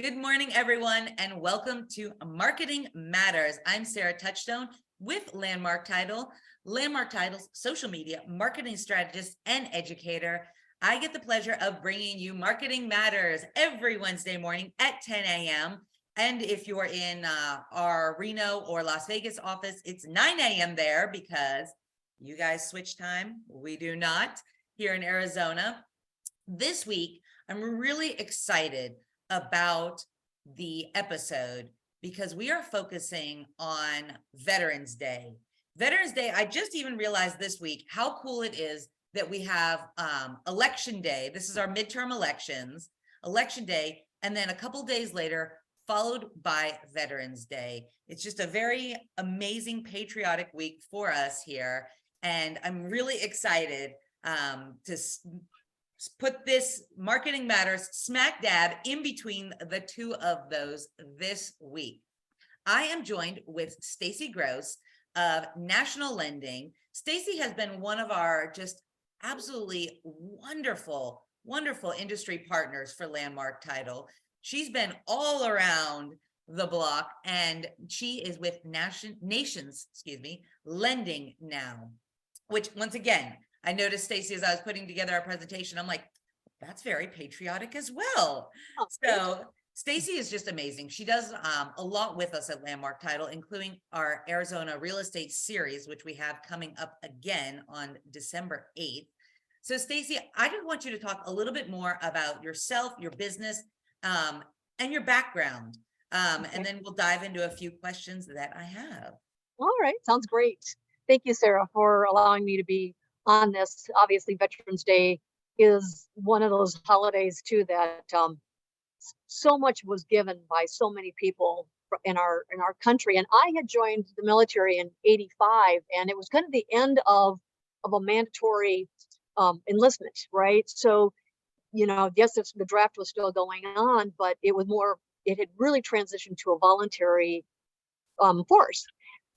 Good morning, everyone, and welcome to Marketing Matters. I'm Sarah Touchstone with Landmark Title. Landmark Title's social media marketing strategist and educator. I get the pleasure of bringing you Marketing Matters every Wednesday morning at 10 a.m. And if you're in our Reno or Las Vegas office, it's 9 a.m. there because you guys switch time. We do not here in Arizona. This week, I'm really excited about the episode because we are focusing on Veterans Day. Veterans Day, I just even realized this week how cool it is that we have Election Day. This is our midterm elections, Election Day, and then a couple days later, followed by Veterans Day. It's just a very amazing patriotic week for us here. And I'm really excited to put this Marketing Matters smack dab in between the two of those this week. I am joined with Stacey Gross of National Lending. Stacey has been one of our just absolutely wonderful industry partners for Landmark Title. She's been all around the block, and she is with Nations Lending now, which once again, I noticed, Stacey, as I was putting together our presentation, I'm like, that's very patriotic as well. Oh, so Stacey is just amazing. She does a lot with us at Landmark Title, including our Arizona real estate series, which we have coming up again on December 8th. So Stacey, I just want you to talk a little bit more about yourself, your business, and your background. And then we'll dive into a few questions that I have. All right. Sounds great. Thank you, Sarah, for allowing me to be on this. Obviously, Veterans Day is one of those holidays too that so much was given by so many people in our country. And I had joined the military in '85, and it was kind of the end of a mandatory enlistment, right? So, yes, the draft was still going on, but it had really transitioned to a voluntary force.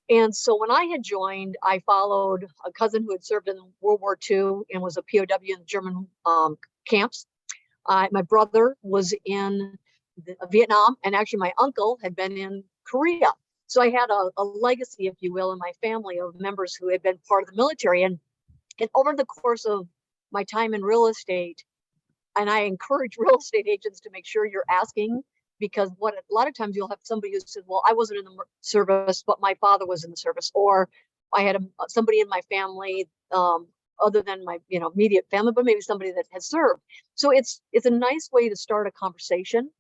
And so when I had joined, I followed a cousin who had served in World War II and was a POW in the German camps. My brother was in Vietnam, and actually my uncle had been in Korea. So I had a legacy, if you will, in my family of members who had been part of the military. And over the course of my time in real estate, and I encourage real estate agents to make sure you're asking, because a lot of times you'll have somebody who says, well, I wasn't in the service, but my father was in the service, or I had somebody in my family other than my immediate family, but maybe somebody that has served. So it's a nice way to start a conversation,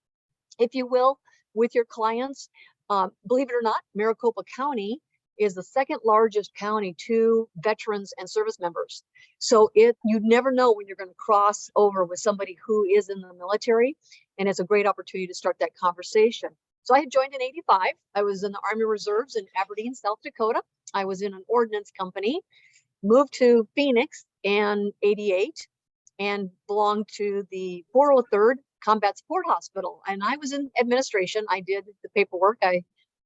if you will, with your clients. Believe it or not, Maricopa County is the second largest county to veterans and service members. So you never know when you're going to cross over with somebody who is in the military, and it's a great opportunity to start that conversation. So I had joined in '85. I was in the Army Reserves in Aberdeen, South Dakota. I was in an ordnance company, moved to Phoenix in '88, and belonged to the 403rd Combat Support Hospital. And I was in administration. I did the paperwork.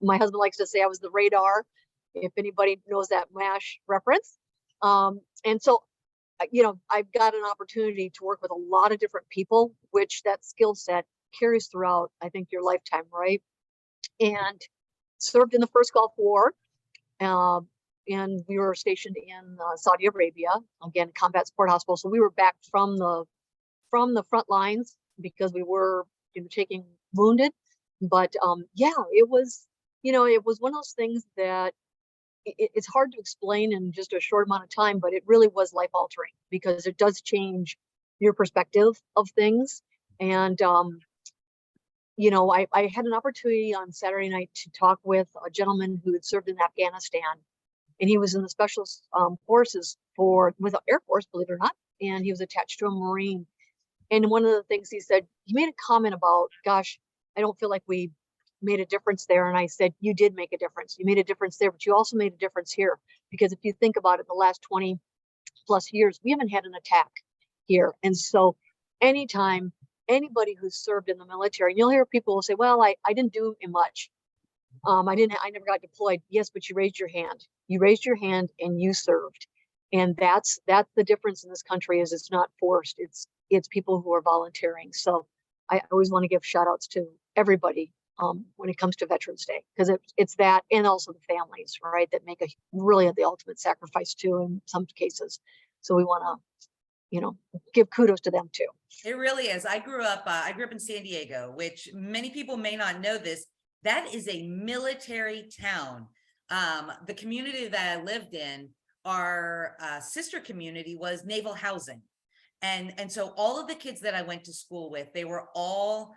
My husband likes to say I was the radar, if anybody knows that MASH reference. And so, I've got an opportunity to work with a lot of different people, which that skill set carries throughout, I think, your lifetime, right? And served in the first Gulf War. And we were stationed in Saudi Arabia, again, Combat Support Hospital. So we were back from the front lines because we were taking wounded. But it was one of those things that it's hard to explain in just a short amount of time, but it really was life altering because it does change your perspective of things. And, I had an opportunity on Saturday night to talk with a gentleman who had served in Afghanistan, and he was in the special forces with the Air Force, believe it or not, and he was attached to a Marine. And one of the things he said, he made a comment about, gosh, I don't feel like we made a difference there. And I said, you did make a difference. You made a difference there, but you also made a difference here. Because if you think about it, the last 20 plus years, we haven't had an attack here. And so anytime anybody who's served in the military, and you'll hear people will say, well, I didn't do much. I never got deployed. Yes, but you raised your hand. You raised your hand and you served. And that's the difference in this country is it's not forced. It's people who are volunteering. So I always want to give shout outs to everybody when it comes to Veterans Day, because it's that, and also the families, right, that make a really the ultimate sacrifice too in some cases. So we want to, give kudos to them too. It really is. I grew up in San Diego, which many people may not know this. That is a military town. The community that I lived in, our sister community was naval housing. And so all of the kids that I went to school with, they were all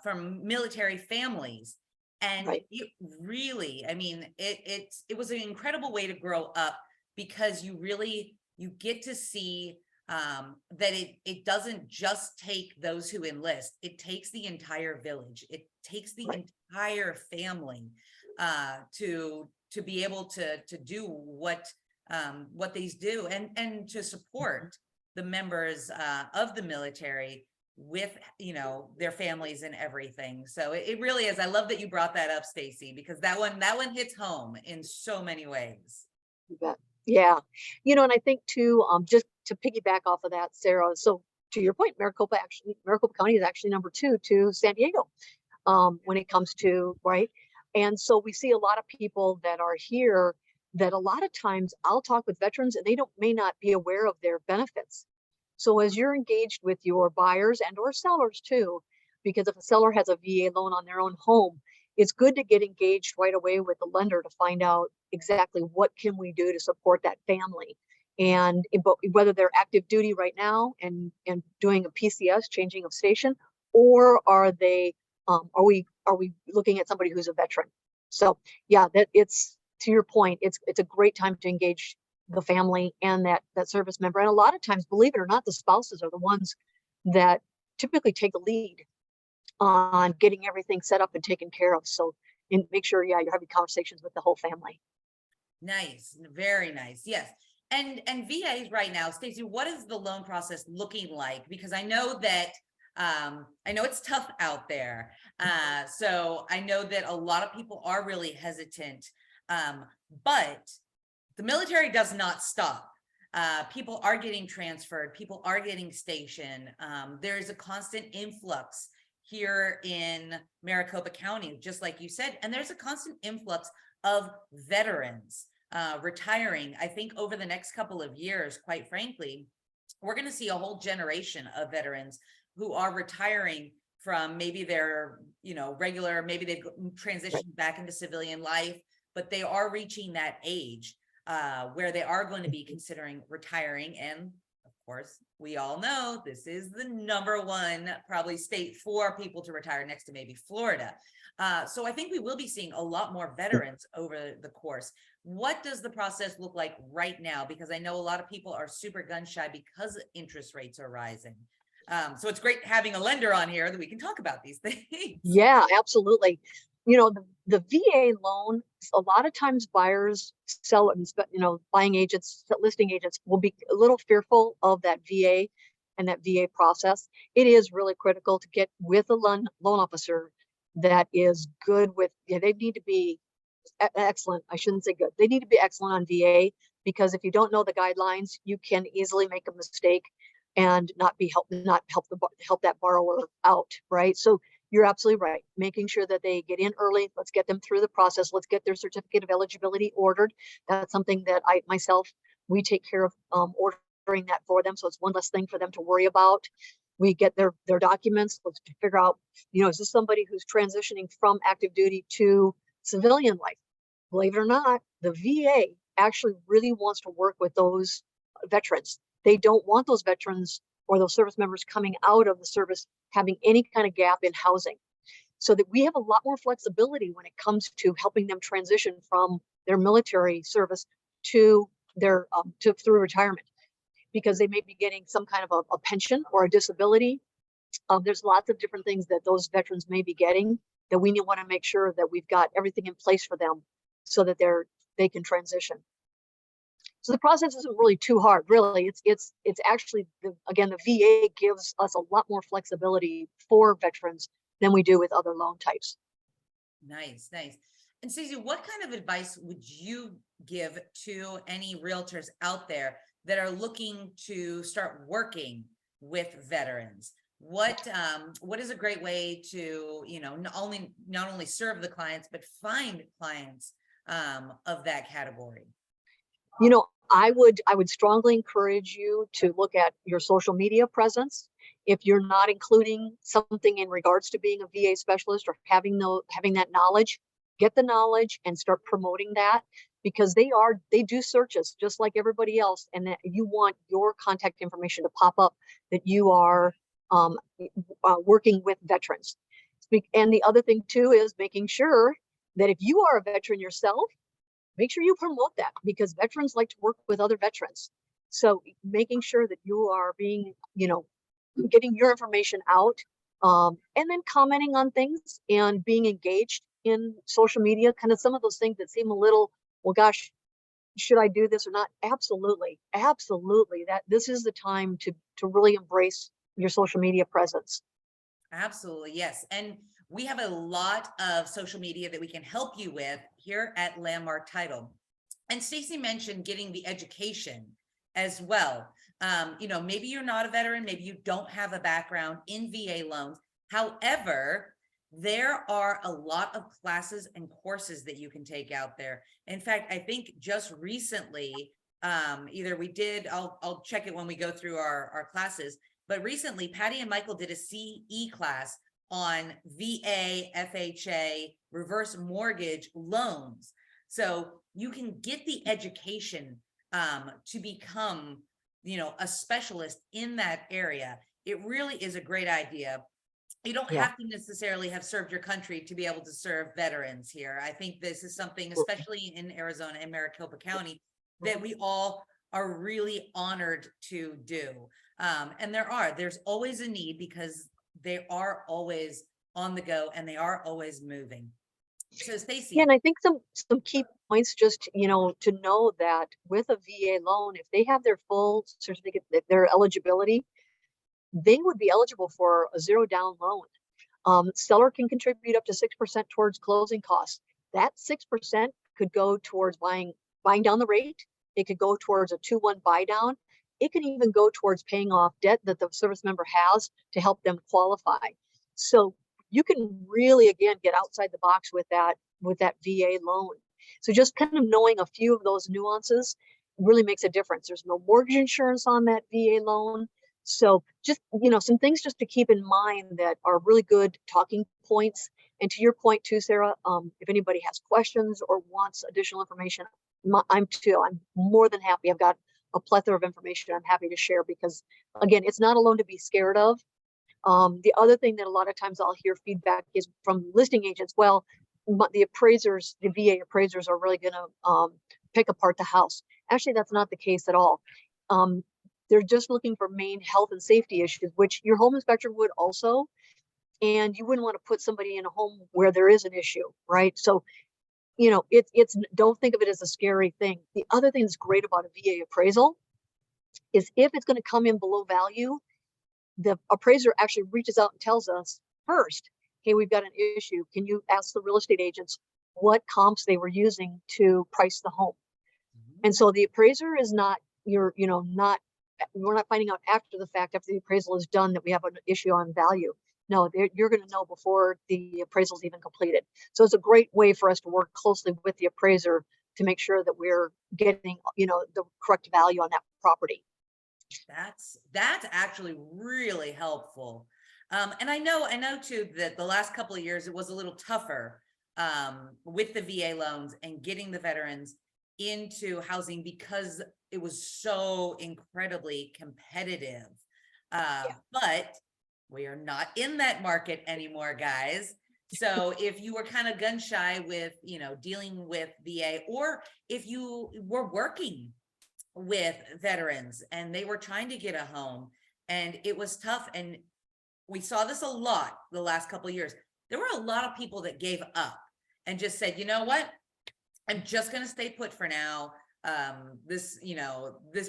from military families. And Right. it really, I mean, it was an incredible way to grow up, because you get to see that it doesn't just take those who enlist. It takes the entire village. It takes the Right. entire family to be able to do what these do, and to support the members of the military with their families and everything. So it really is. I love that you brought that up, Stacey, because that one hits home in so many ways. You bet. Yeah. And I think too, just to piggyback off of that, Sarah, so to your point, Maricopa County is actually number 2 to San Diego when it comes to, right. And so we see a lot of people that are here that a lot of times I'll talk with veterans and they may not be aware of their benefits. So as you're engaged with your buyers and or sellers too, because if a seller has a VA loan on their own home, it's good to get engaged right away with the lender to find out exactly what can we do to support that family. And whether they're active duty right now and doing a PCS, changing of station, or are they are we looking at somebody who's a veteran? So yeah, that it's to your point, it's a great time to engage the family and that service member. And a lot of times, believe it or not, the spouses are the ones that typically take the lead on getting everything set up and taken care of. So, and make sure, yeah, you're having conversations with the whole family. Nice, very nice. Yes. And VAs right now, Stacey, what is the loan process looking like? Because I know that I know it's tough out there. So I know that a lot of people are really hesitant. But the military does not stop. People are getting transferred. People are getting stationed. There is a constant influx here in Maricopa County, just like you said, and there's a constant influx of veterans retiring. I think over the next couple of years, quite frankly, we're going to see a whole generation of veterans who are retiring from maybe their, regular, maybe they've transitioned back into civilian life, but they are reaching that age where they are going to be considering retiring. And of course, we all know this is the #1 probably state for people to retire, next to maybe Florida. So I think we will be seeing a lot more veterans over the course. What does the process look like right now? Because I know a lot of people are super gun shy because interest rates are rising. So it's great having a lender on here that we can talk about these things. Yeah, absolutely. The VA loan, a lot of times buyers, sellers, buying agents, listing agents will be a little fearful of that VA and that VA process. It is really critical to get with a loan officer that is good with, they need to be excellent. I shouldn't say good. They need to be excellent on VA, because if you don't know the guidelines, you can easily make a mistake and not help that borrower out, right? So you're absolutely right. Making sure that they get in early. Let's get them through the process. Let's get their certificate of eligibility ordered. That's something that we take care of ordering that for them. So it's one less thing for them to worry about. We get their documents. Let's figure out, is this somebody who's transitioning from active duty to civilian life? Believe it or not, the VA actually really wants to work with those veterans. They don't want those veterans or those service members coming out of the service having any kind of gap in housing. So that we have a lot more flexibility when it comes to helping them transition from their military service to their through retirement, because they may be getting some kind of a pension or a disability. There's lots of different things that those veterans may be getting that we want to make sure that we've got everything in place for them so that they can transition. So the process isn't really too hard, really. It's actually, the VA gives us a lot more flexibility for veterans than we do with other loan types. Nice, nice. And Stacey, what kind of advice would you give to any realtors out there that are looking to start working with veterans? what is a great way to, not only serve the clients, but find clients of that category? I would strongly encourage you to look at your social media presence. If you're not including something in regards to being a VA specialist or having that knowledge, get the knowledge and start promoting that, because they do searches just like everybody else, and that you want your contact information to pop up that you are um, working with veterans. And the other thing too is making sure that if you are a veteran yourself, make sure you promote that, because veterans like to work with other veterans. So making sure that you are getting your information out, and then commenting on things and being engaged in social media, kind of some of those things that seem a little, well, gosh, should I do this or not? Absolutely. Absolutely. That this is the time to really embrace your social media presence. Absolutely, yes. And we have a lot of social media that we can help you with here at Landmark Title. And Stacey mentioned getting the education as well. Maybe you're not a veteran, maybe you don't have a background in VA loans. However, there are a lot of classes and courses that you can take out there. In fact, I think just recently, either we did, I'll check it when we go through our classes, but recently Patty and Michael did a CE class on VA, FHA, reverse mortgage loans. So you can get the education to become, a specialist in that area. It really is a great idea. You don't Yeah. have to necessarily have served your country to be able to serve veterans here. I think this is something, especially in Arizona and Maricopa County, that we all are really honored to do. And there's always a need, because they are always on the go and they are always moving. So Yeah, Stacey, and I think some key points, just to know that with a VA loan, if they have their full certificate, their eligibility, they would be eligible for a zero down loan. Seller can contribute up to 6% towards closing costs. That 6% could go towards buying down the rate. It could go towards a 2-1 buy down. It can even go towards paying off debt that the service member has to help them qualify. So you can really, again, get outside the box with that VA loan. So just kind of knowing a few of those nuances really makes a difference. There's no mortgage insurance on that VA loan. So just, some things just to keep in mind that are really good talking points. And to your point too, Sarah, if anybody has questions or wants additional information, I'm more than happy. I've got a plethora of information I'm happy to share, because again, it's not a loan to be scared of. The other thing that a lot of times I'll hear feedback is from listing agents. Well, the VA appraisers are really going to pick apart the house. Actually, that's not the case at all. They're just looking for main health and safety issues, which your home inspector would also, and you wouldn't want to put somebody in a home where there is an issue, right? So, it's don't think of it as a scary thing. The other thing that's great about a VA appraisal is if it's going to come in below value, the appraiser actually reaches out and tells us first, hey, we've got an issue. Can you ask the real estate agents what comps they were using to price the home? And so the appraiser is not, we're not finding out after the fact, after the appraisal is done, that we have an issue on value. No, you're going to know before the appraisal is even completed. So it's a great way for us to work closely with the appraiser to make sure that we're getting, the correct value on that property. That's actually really helpful. And I know too that the last couple of years it was a little tougher with the VA loans and getting the veterans into housing, because it was so incredibly competitive. But we are not in that market anymore, guys. So if you were kind of gun shy with, dealing with VA, or if you were working with veterans and they were trying to get a home and it was tough, and we saw this a lot the last couple of years, there were a lot of people that gave up and just said, you know what, I'm just going to stay put for now. This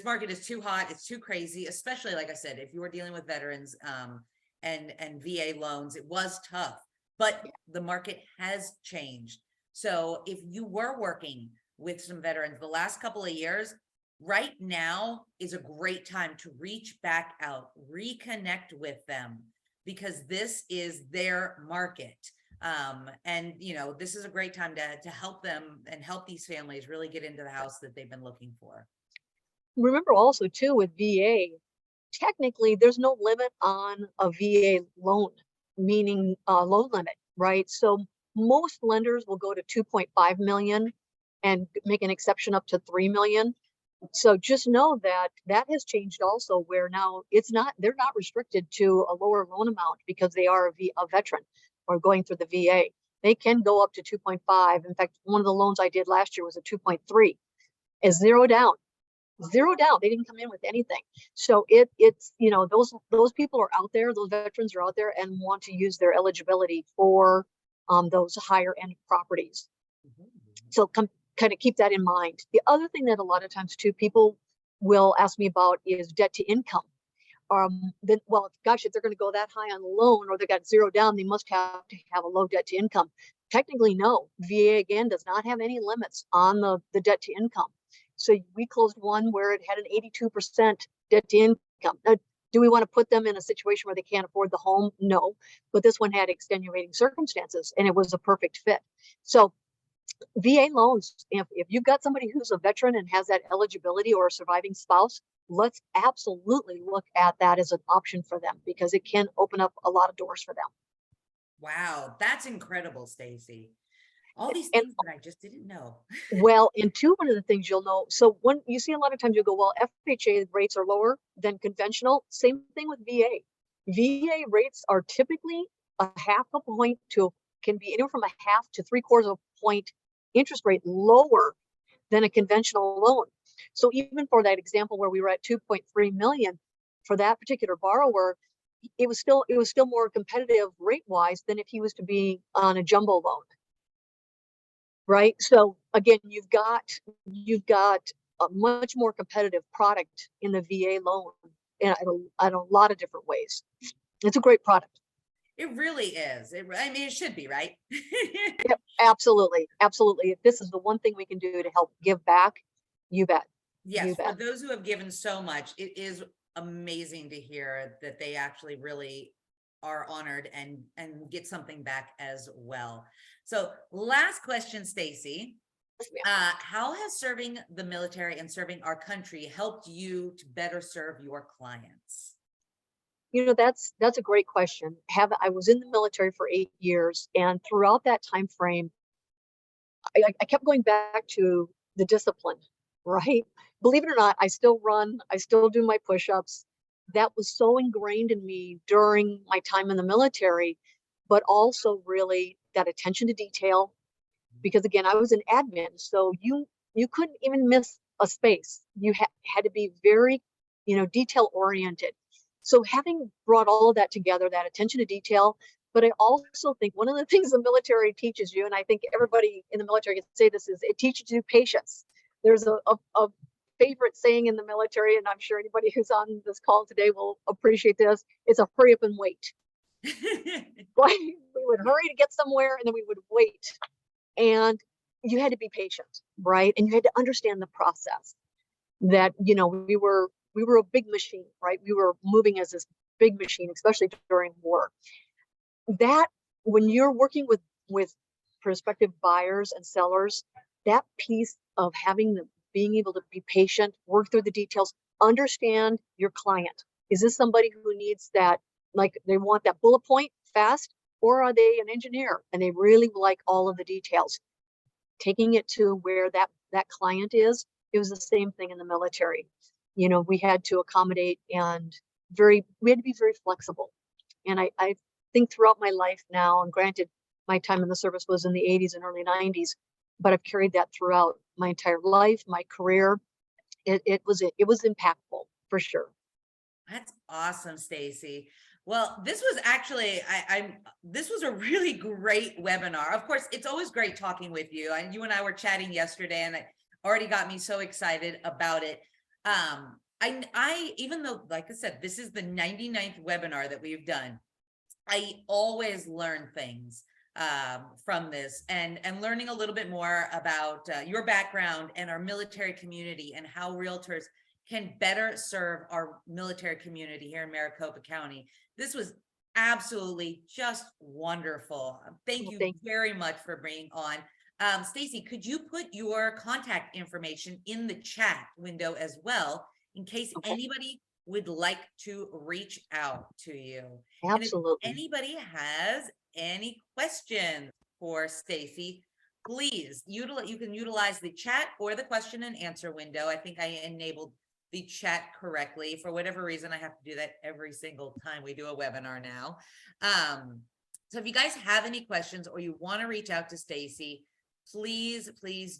market is too hot, it's too crazy, especially, like I said, if you were dealing with veterans and VA loans, it was tough, but the market has changed. So if you were working with some veterans the last couple of years, right now is a great time to reach back out, reconnect with them, because this is their market. And this is a great time to help them and help these families really get into the house that they've been looking for. Remember also too with VA, technically there's no limit on a VA loan, meaning loan limit, right? So most lenders will go to 2.5 million and make an exception up to 3 million. So just know that that has changed also, where now they're not restricted to a lower loan amount because they are a veteran or going through the VA. They can go up to 2.5. In fact, one of the loans I did last year was a 2.3, is zero down. Zero down. They didn't come in with anything. So it's those people are out there, those veterans are out there and want to use their eligibility for those higher end properties. So kind of keep that in mind. The other thing that a lot of times too, people will ask me about is debt to income. Then, well, gosh, if they're going to go that high on the loan or they got zero down, they must have to have a low debt to income. Technically, no. VA again does not have any limits on the debt to income. So we closed one where it had an 82% debt to income. Now, do we want to put them in a situation where they can't afford the home? No, but this one had extenuating circumstances and it was a perfect fit. So VA loans, if you've got somebody who's a veteran and has that eligibility or a surviving spouse, let's absolutely look at that as an option for them because it can open up a lot of doors for them. Wow, that's incredible, Stacey. All these And things that I just didn't know. well, and two, one of the things you'll know, so when you see a lot of times you go, well, FHA rates are lower than conventional. Same thing with VA. VA rates are typically a half a point to, can be anywhere from a half to 3/4 of a point interest rate lower than a conventional loan. So even for that example where we were at 2.3 million for that particular borrower, it was still more competitive rate wise than if he was to be on a jumbo loan. Right. So again, you've got a much more competitive product in the VA loan in a lot of different ways. It's a great product. It really is. I mean, it should be, right? Yep, absolutely. Absolutely. If this is the one thing we can do to help give back, you bet. Yes, You for bet. those who have given so much, it is amazing to hear that they actually really are honored and get something back as well. So last question, Stacey. How has serving the military and serving our country helped you to better serve your clients? That's a great question. I was in the military for 8 years, and throughout that time frame, I kept going back to the discipline, right? Believe it or not, I still run, I still do my push-ups. That was so ingrained in me during my time in the military, but also really that attention to detail. Because again, I was an admin, so you couldn't even miss a space. You had to be very, detail oriented. So having brought all of that together, that attention to detail, but I also think one of the things the military teaches you, and I think everybody in the military can say this, is it teaches you patience. There's a favorite saying in the military, and I'm sure anybody who's on this call today will appreciate this. It's a hurry up and wait. Right? We would hurry to get somewhere and then we would wait. And you had to be patient, right? And you had to understand the process that, we were a big machine, right? We were moving as this big machine, especially during war. That when you're working with prospective buyers and sellers, that piece of being able to be patient, work through the details, understand your client. Is this somebody who needs that, like they want that bullet point fast, or are they an engineer and they really like all of the details? Taking it to where that client is, it was the same thing in the military. We had to accommodate and we had to be very flexible. And I think throughout my life now, and granted, my time in the service was in the 80s and early 90s, but I've carried that throughout my entire life, my career. It was impactful for sure. That's awesome, Stacey. Well, this was actually, this was a really great webinar. Of course, it's always great talking with you. And you and I were chatting yesterday, and it already got me so excited about it. I even though, like I said, this is the 99th webinar that we've done, I always learn things from this, and learning a little bit more about your background and our military community and how realtors can better serve our military community here in Maricopa County. This was absolutely just wonderful. Thank Well, you thank very much for being on. Stacey, could you put your contact information in the chat window as well, in case Okay, anybody would like to reach out to you? And if absolutely. anybody has any questions for Stacey, please you can utilize the chat or the question and answer window. I think I enabled the chat correctly. For whatever reason, I have to do that every single time we do a webinar now. So if you guys have any questions or you want to reach out to Stacey, please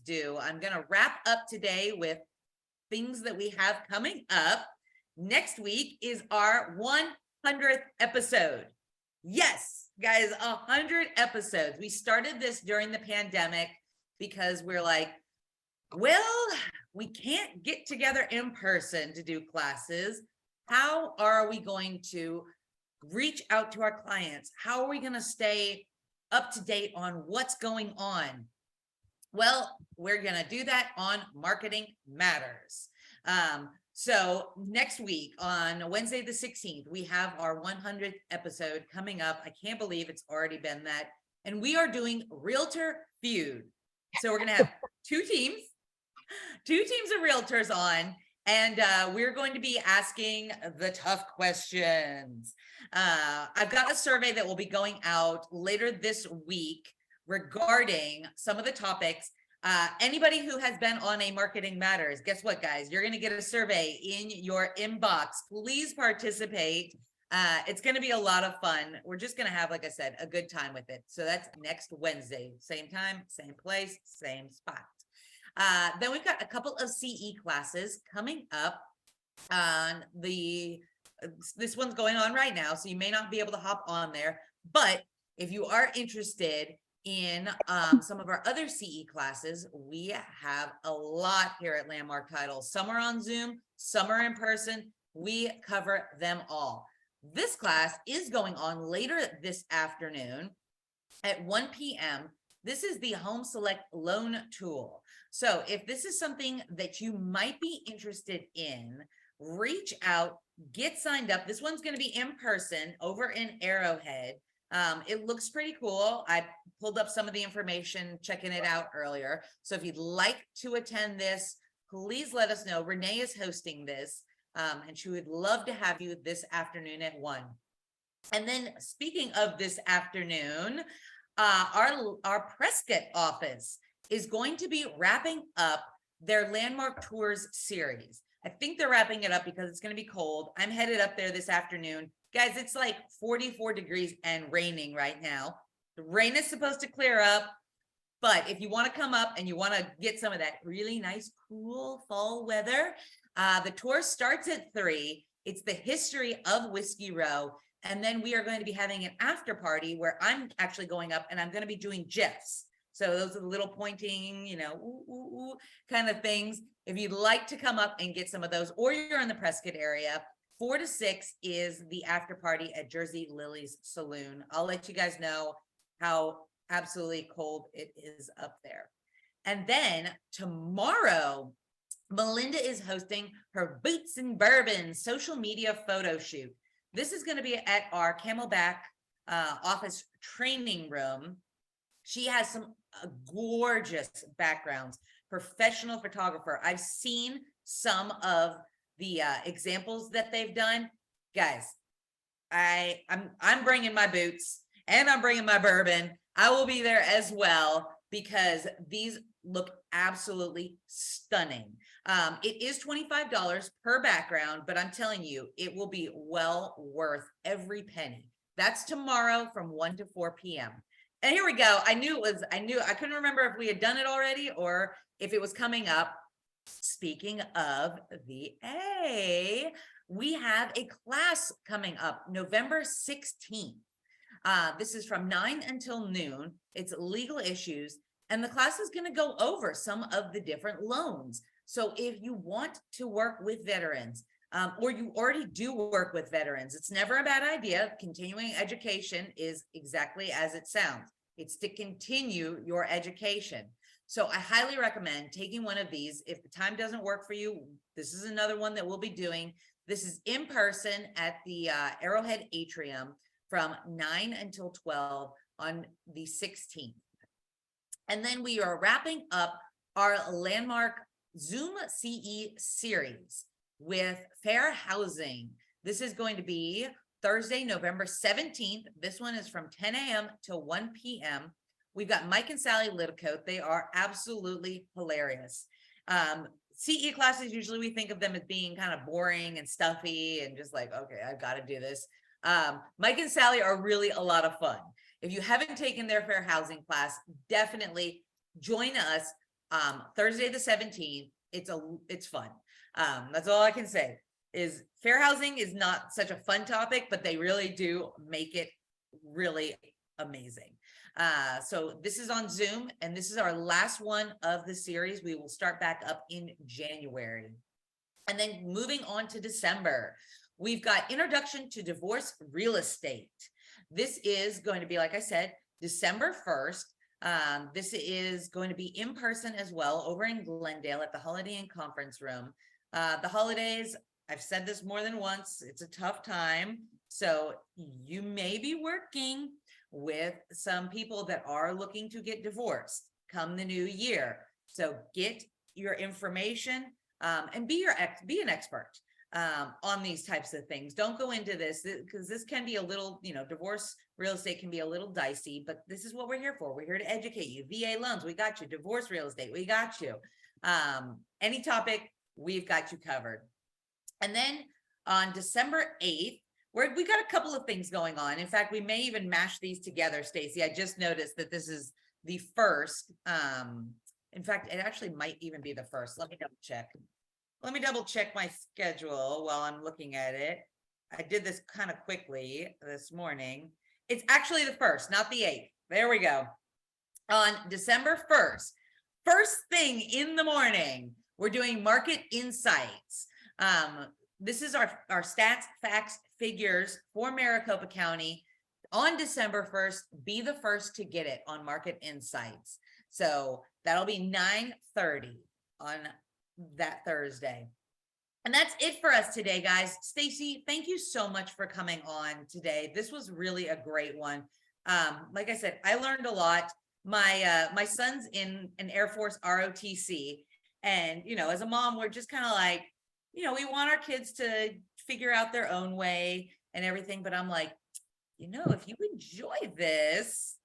do. I'm going to wrap up today with things that we have coming up. Next week is our 100th episode. Yes, guys, 100 episodes. We started this during the pandemic because we're like, well, we can't get together in person to do classes. How are we going to reach out to our clients? How are we going to stay up to date on what's going on? Well, we're going to do that on Marketing Matters. So next week on Wednesday, the 16th, we have our 100th episode coming up. I can't believe it's already been that. And we are doing Realtor Feud. So we're going to have two teams of realtors on, and we're going to be asking the tough questions. I've got a survey that will be going out later this week regarding some of the topics. Anybody who has been on a Marketing Matters, guess what, guys? You're going to get a survey in your inbox. Please participate. It's going to be a lot of fun. We're just going to have, like I said, a good time with it. So that's next Wednesday, same time, same place, same spot. Then we've got a couple of CE classes coming up on this one's going on right now, so you may not be able to hop on there, but if you are interested in some of our other CE classes, we have a lot here at Landmark Title. Some are on Zoom, some are in person. We cover them all. This class is going on later this afternoon at 1 p.m. This is the Home Select Loan Tool. So if this is something that you might be interested in, reach out, get signed up. This one's going to be in person over in Arrowhead. It looks pretty cool. I pulled up some of the information, checking it out earlier. So if you'd like to attend this, please let us know. Renee is hosting this, and she would love to have you this afternoon at 1. And then speaking of this afternoon, our Prescott office is going to be wrapping up their Landmark Tours series. I think they're wrapping it up because it's going to be cold. I'm headed up there this afternoon. Guys, it's like 44 degrees and raining right now. The rain is supposed to clear up, but if you want to come up and you want to get some of that really nice, cool fall weather, the tour starts at 3. It's the history of Whiskey Row. And then we are going to be having an after party where I'm actually going up and I'm going to be doing GIFs. So those are the little pointing, ooh, ooh, ooh, kind of things. If you'd like to come up and get some of those, or you're in the Prescott area, 4 to 6 is the after party at Jersey Lily's Saloon. I'll let you guys know how absolutely cold it is up there. And then tomorrow, Melinda is hosting her Boots and Bourbon social media photo shoot. This is going to be at our Camelback office training room. She has some gorgeous backgrounds, professional photographer. I've seen some of the examples that they've done. Guys, I'm bringing my boots and I'm bringing my bourbon. I will be there as well because these look absolutely stunning. It is $25 per background, but I'm telling you, it will be well worth every penny. That's tomorrow from 1 to 4 p.m. And here we go. I couldn't remember if we had done it already or if it was coming up. Speaking of VA, we have a class coming up November 16th. This is from 9 until noon. It's legal issues. And the class is going to go over some of the different loans. So if you want to work with veterans, or you already do work with veterans, it's never a bad idea. Continuing education is exactly as it sounds. It's to continue your education. So I highly recommend taking one of these. If the time doesn't work for you, this is another one that we'll be doing. This is in person at the Arrowhead Atrium from 9 until 12 on the 16th. And then we are wrapping up our landmark Zoom CE series with fair housing. This is going to be Thursday, November 17th. This one is from 10 a.m. to 1 p.m. We've got Mike and Sally Litticoat. They are absolutely hilarious. CE classes, usually we think of them as being kind of boring and stuffy and just like, okay, I've got to do this. Mike and Sally are really a lot of fun. If you haven't taken their fair housing class, definitely join us Thursday the 17th. It's fun. That's all I can say is fair housing is not such a fun topic, but they really do make it really amazing. So this is on Zoom, and this is our last one of the series. We will start back up in January. And then moving on to December, we've got Introduction to Divorce Real Estate. This is going to be, like I said, December 1st. This is going to be in person as well over in Glendale at the Holiday Inn Conference Room. The holidays, I've said this more than once, it's a tough time. So you may be working with some people that are looking to get divorced come the new year. So get your information and be an expert on these types of things. Don't go into this because this can be a little, divorce real estate can be a little dicey, but this is what we're here for. We're here to educate you. VA loans, we got you. Divorce real estate, we got you. Any topic, we've got you covered. And then on December 8th, we got a couple of things going on. In fact, we may even mash these together, Stacey. I just noticed that this is the first. In fact, it actually might even be the first. Let me double check my schedule while I'm looking at it. I did this kind of quickly this morning. It's actually the first, not the 8th. There we go. On December 1st, first thing in the morning, we're doing market insights. This is our stats, facts, figures for Maricopa County on December 1st. Be the first to get it on Market Insights. So that'll be 9:30 on that Thursday. And that's it for us today, guys. Stacey, thank you so much for coming on today. This was really a great one. Like I said, I learned a lot. My son's in an Air Force ROTC, and as a mom, we're just kind of like, we want our kids to figure out their own way and everything. But I'm like, if you enjoy this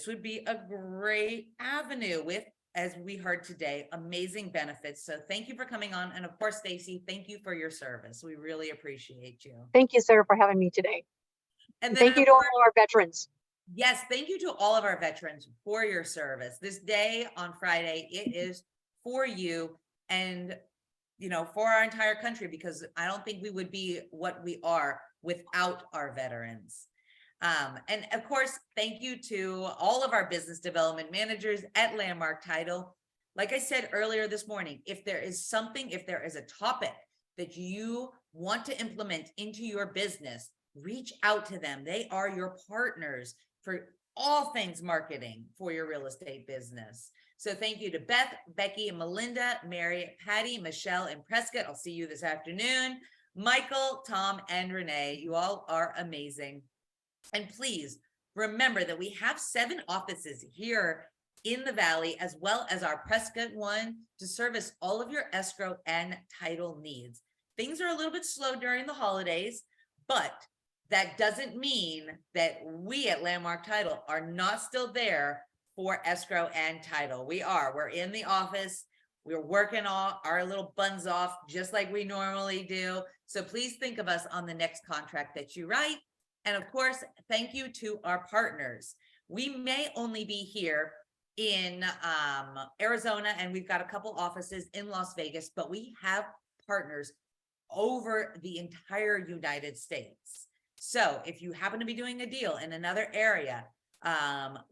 would be a great avenue with, as we heard today, amazing benefits. So thank you for coming on. And of course, Stacey, thank you for your service. We really appreciate you. Thank you, Sarah, for having me today. And thank you to all our veterans. Yes, thank you to all of our veterans for your service. This day on Friday, it is for you and for our entire country, because I don't think we would be what we are without our veterans. And of course, thank you to all of our business development managers at Landmark Title. Like I said earlier this morning, if there is a topic that you want to implement into your business, reach out to them. They are your partners for all things marketing for your real estate business. So thank you to Beth, Becky, Melinda, Mary, Patty, Michelle, and Prescott. I'll see you this afternoon. Michael, Tom, and Renee, you all are amazing. And please remember that we have 7 offices here in the Valley, as well as our Prescott one, to service all of your escrow and title needs. Things are a little bit slow during the holidays, but that doesn't mean that we at Landmark Title are not still there for escrow and title. We're in the office. We're working all our little buns off just like we normally do. So please think of us on the next contract that you write. And of course, thank you to our partners. We may only be here in Arizona, and we've got a couple offices in Las Vegas, but we have partners over the entire United States. So if you happen to be doing a deal in another area,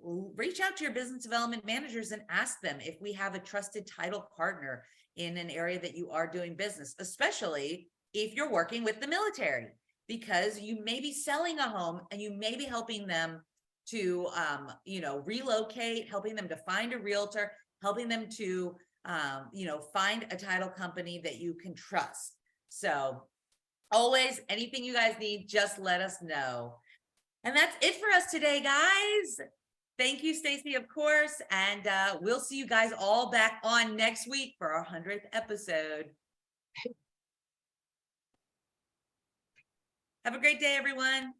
reach out to your business development managers and ask them if we have a trusted title partner in an area that you are doing business, especially if you're working with the military, because you may be selling a home and you may be helping them to, relocate, helping them to find a realtor, helping them to, find a title company that you can trust. So always, anything you guys need, just let us know. And that's it for us today, guys. Thank you, Stacey, of course. And we'll see you guys all back on next week for our 100th episode. Have a great day, everyone.